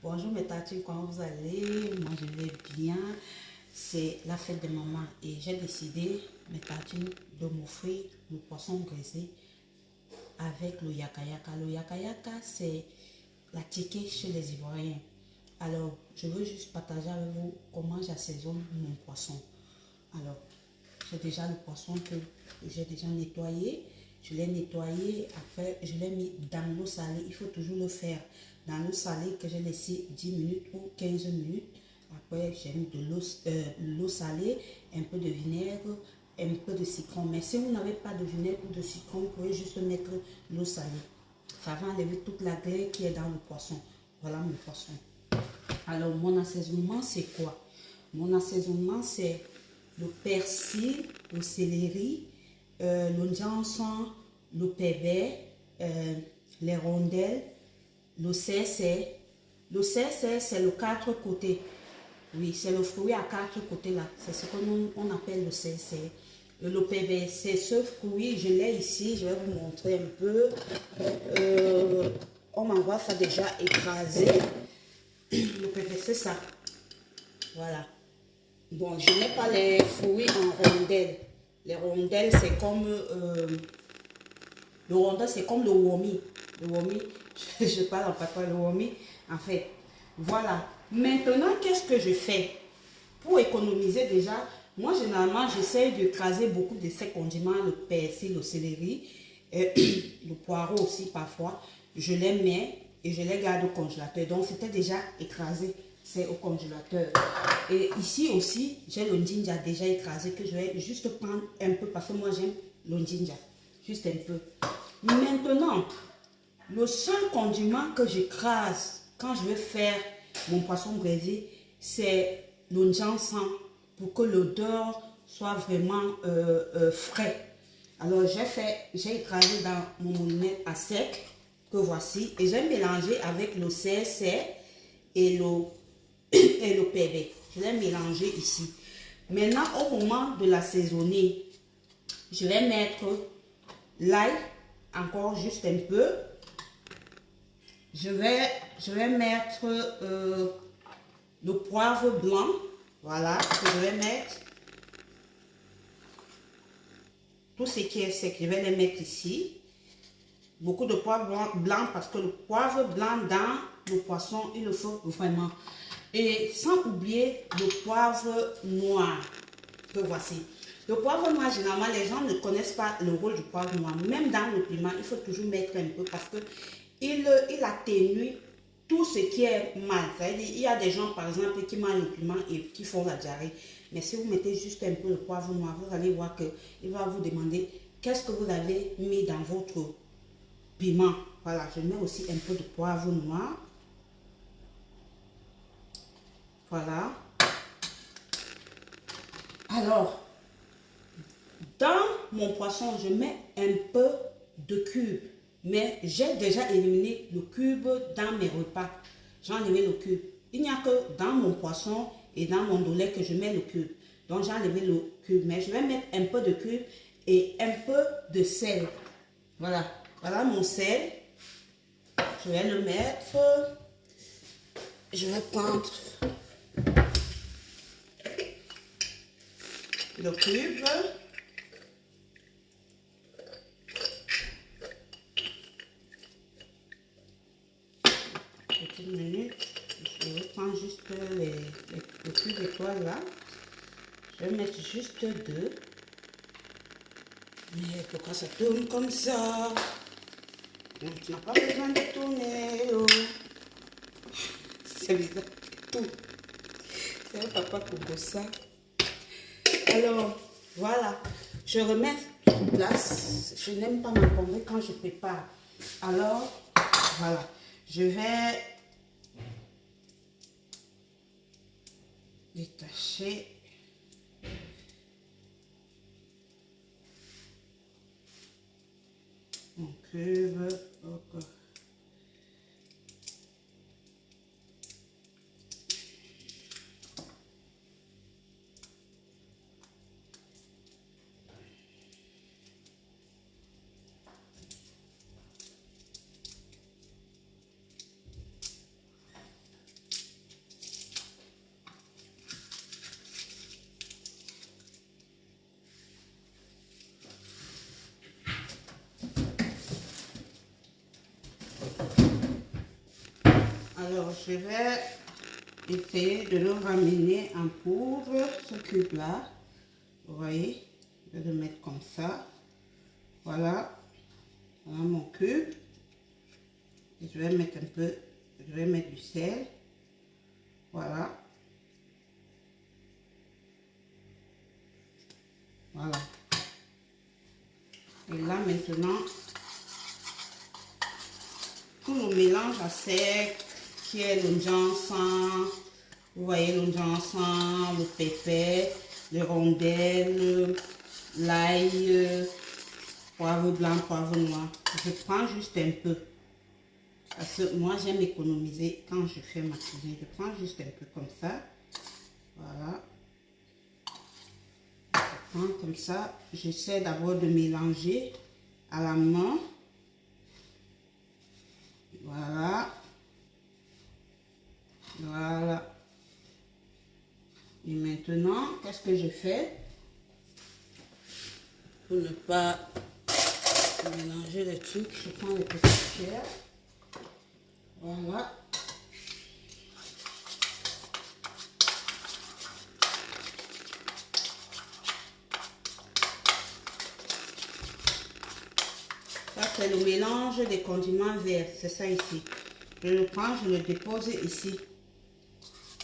Bonjour mes tatines, comment vous allez? Moi je vais bien. C'est la fête de maman et j'ai décidé, mes tatines, de m'offrir le poisson braisé avec le yaka yaka. Le yaka yaka, c'est la ticket chez les Ivoiriens. Alors, je veux juste partager avec vous comment j'assaisonne mon poisson. Alors, j'ai déjà le poisson que j'ai déjà nettoyé. Je l'ai nettoyé, après je l'ai mis dans l'eau salée. Il faut toujours le faire dans l'eau salée que j'ai laissé 10 minutes ou 15 minutes. Après, j'ai mis de l'eau salée, un peu de vinaigre, un peu de citron. Mais si vous n'avez pas de vinaigre ou de citron, vous pouvez juste mettre l'eau salée. Ça va enlever toute la glaire qui est dans le poisson. Voilà mon poisson. Alors, mon assaisonnement, c'est quoi? Mon assaisonnement, c'est le persil, le céleri, l'oignon, le pépé, les rondelles, le cécé. Le cécé, c'est le quatre côtés. Oui, c'est le fruit à quatre côtés là. C'est ce qu'on appelle le cécé. Le pépé, c'est ce fruit, je l'ai ici, je vais vous montrer un peu. On m'envoie ça déjà écrasé. Le pépé, c'est ça. Voilà. Bon, je n'ai pas les fruits en rondelles. Les rondelles, c'est comme le rondelle, c'est comme le womi. Le womi, je parle en patois, le womi. En fait, voilà. Maintenant, qu'est-ce que je fais? Pour économiser déjà, moi, généralement, j'essaie de craser beaucoup de ces condiments, le persil, le céleri, le poireau aussi parfois. Je les mets et je les garde au congélateur. Donc, c'était déjà écrasé, c'est au congélateur. Et ici aussi, j'ai le ginger déjà écrasé que je vais juste prendre un peu parce que moi, j'aime le ginger. Juste un peu. Maintenant, le seul condiment que j'écrase quand je vais faire mon poisson braisé, c'est le gingembre pour que l'odeur soit vraiment frais. Alors, j'ai écrasé dans mon moulinette à sec, que voici, et j'ai mélangé avec le CSR et le PV. Je l'ai mélangé ici. Maintenant, au moment de l'assaisonner, je vais mettre l'ail, encore juste un peu. Je vais mettre le poivre blanc. Voilà, je vais mettre tout ce qui est sec. Je vais les mettre ici. Beaucoup de poivre blanc parce que le poivre blanc dans le poisson, il le faut vraiment. Et sans oublier le poivre noir que voici. Le poivre noir, généralement, les gens ne connaissent pas le rôle du poivre noir. Même dans le piment, il faut toujours mettre un peu parce que il atténue tout ce qui est mal. C'est-à-dire, il y a des gens, par exemple, qui mangent le piment et qui font la diarrhée. Mais si vous mettez juste un peu le poivre noir, vous allez voir qu'il va vous demander qu'est-ce que vous avez mis dans votre piment. Voilà, je mets aussi un peu de poivre noir. Voilà. Alors, dans mon poisson, je mets un peu de cube. Mais j'ai déjà éliminé le cube dans mes repas. J'ai enlevé le cube. Il n'y a que dans mon poisson et dans mon doulet que je mets le cube. Donc j'ai enlevé le cube. Mais je vais mettre un peu de cube et un peu de sel. Voilà. Voilà mon sel. Je vais le mettre. Je vais prendre le cube. Une minute, je vais prendre juste le cube d'étoile là. Je vais mettre juste deux. Mais pourquoi ça tourne comme ça? Tu n'as pas besoin de tourner. Oh. C'est bizarre. Tout. C'est un papa pour ça. Alors, voilà. Je remets en place. Je n'aime pas m'encombrer quand je prépare. Alors, voilà. Je vais détacher mon cube. Hop. Alors, je vais essayer de le ramener en poudre, ce cube-là. Vous voyez, je vais le mettre comme ça. Voilà. Voilà mon cube. Et je vais mettre un peu, je vais mettre du sel. Voilà. Voilà. Et là maintenant, tout le mélange à sec, qui est le gingembre, vous voyez le gingembre, le pépé, les rondelles, l'ail, poivre blanc, poivre noir. Je prends juste un peu. Parce que moi j'aime économiser quand je fais ma cuisine. Je prends juste un peu comme ça. Voilà. Je prends comme ça. J'essaie d'abord de mélanger à la main. Voilà. Voilà. Et maintenant, qu'est-ce que je fais? Pour ne pas mélanger le truc, je prends les petites cuillères. Voilà. Ça, c'est le mélange des condiments verts. C'est ça ici. Je le prends, je le dépose ici.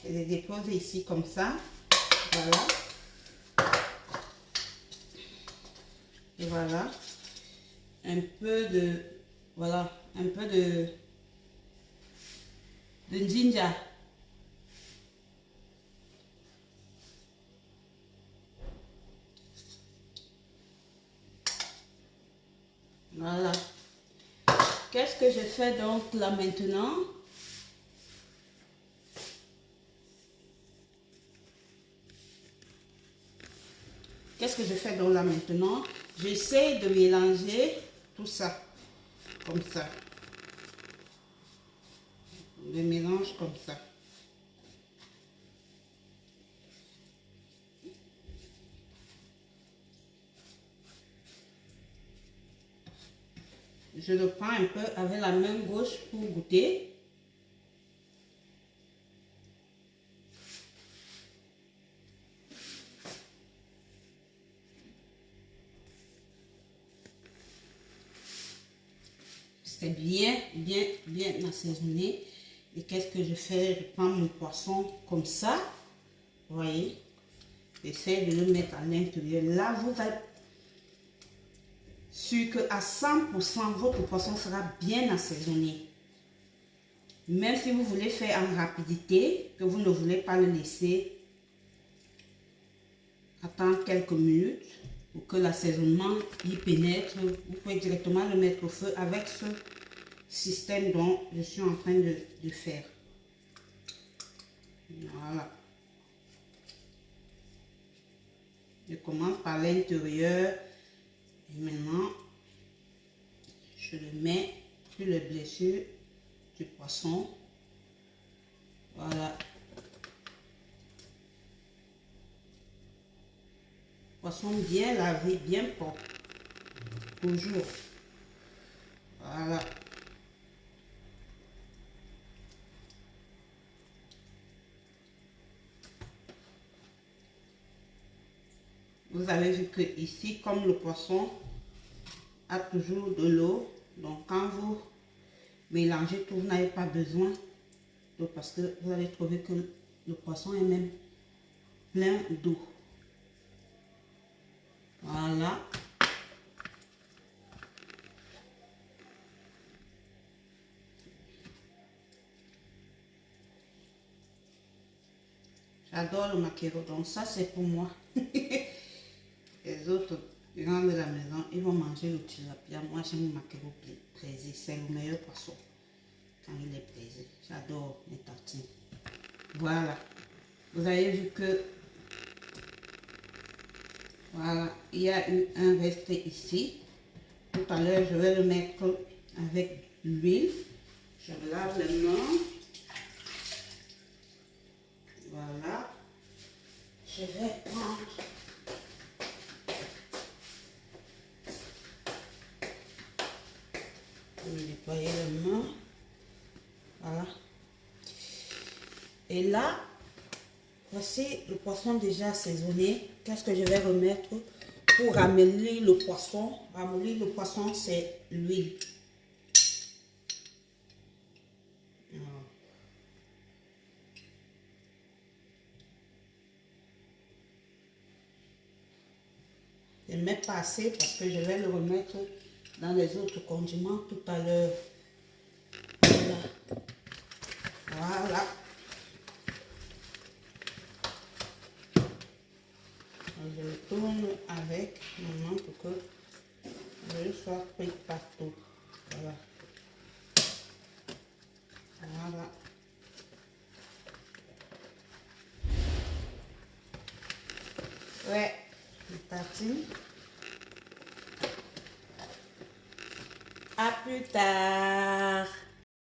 Je le dépose ici comme ça. Voilà. Et voilà. Un peu de... Voilà. Un peu de ginger. Voilà. Qu'est-ce que je fais donc là maintenant? Qu'est-ce que je fais donc là maintenant? J'essaie de mélanger tout ça. Comme ça. Je mélange comme ça. Je le prends un peu avec la main gauche pour goûter. C'est bien assaisonné. Et qu'est-ce que je fais? Je prends mon poisson comme ça. Vous voyez? J'essaie de le mettre à l'intérieur. Là, vous êtes sûr qu'à 100%, votre poisson sera bien assaisonné. Même si vous voulez faire en rapidité, que vous ne voulez pas le laisser attendre quelques minutes pour que l'assaisonnement y pénètre, vous pouvez directement le mettre au feu avec ce système dont je suis en train de faire. Voilà. Je commence par l'intérieur et maintenant je le mets sur les blessures du poisson. Voilà. Poisson bien lavé, bien propre. Toujours. Voilà. Vous avez vu que ici, comme le poisson a toujours de l'eau, donc quand vous mélangez tout, vous n'avez pas besoin d'eau parce que vous allez trouver que le poisson est même plein d'eau. Voilà. J'adore le maquereau, donc ça c'est pour moi. Les autres gens de la maison, ils vont manger le tilapia. Moi j'aime le maquereau braisé, c'est le meilleur poisson quand il est braisé. J'adore les tartines. Voilà. Vous avez vu que voilà, il y a eu un reste ici. Tout à l'heure, je vais le mettre avec l'huile. Je me lave les mains. Voilà. Je vais prendre pour nettoyer les mains. Voilà. Et là, voici le poisson déjà assaisonné. Qu'est-ce que je vais remettre pour ramollir le poisson? Ramollir le poisson, c'est l'huile. Je ne mets pas assez parce que je vais le remettre dans les autres condiments tout à l'heure. Voilà. Voilà. Je le tourne avec maman pour que je sois pris partout. Voilà. Voilà. Ouais, c'est parti. À plus tard.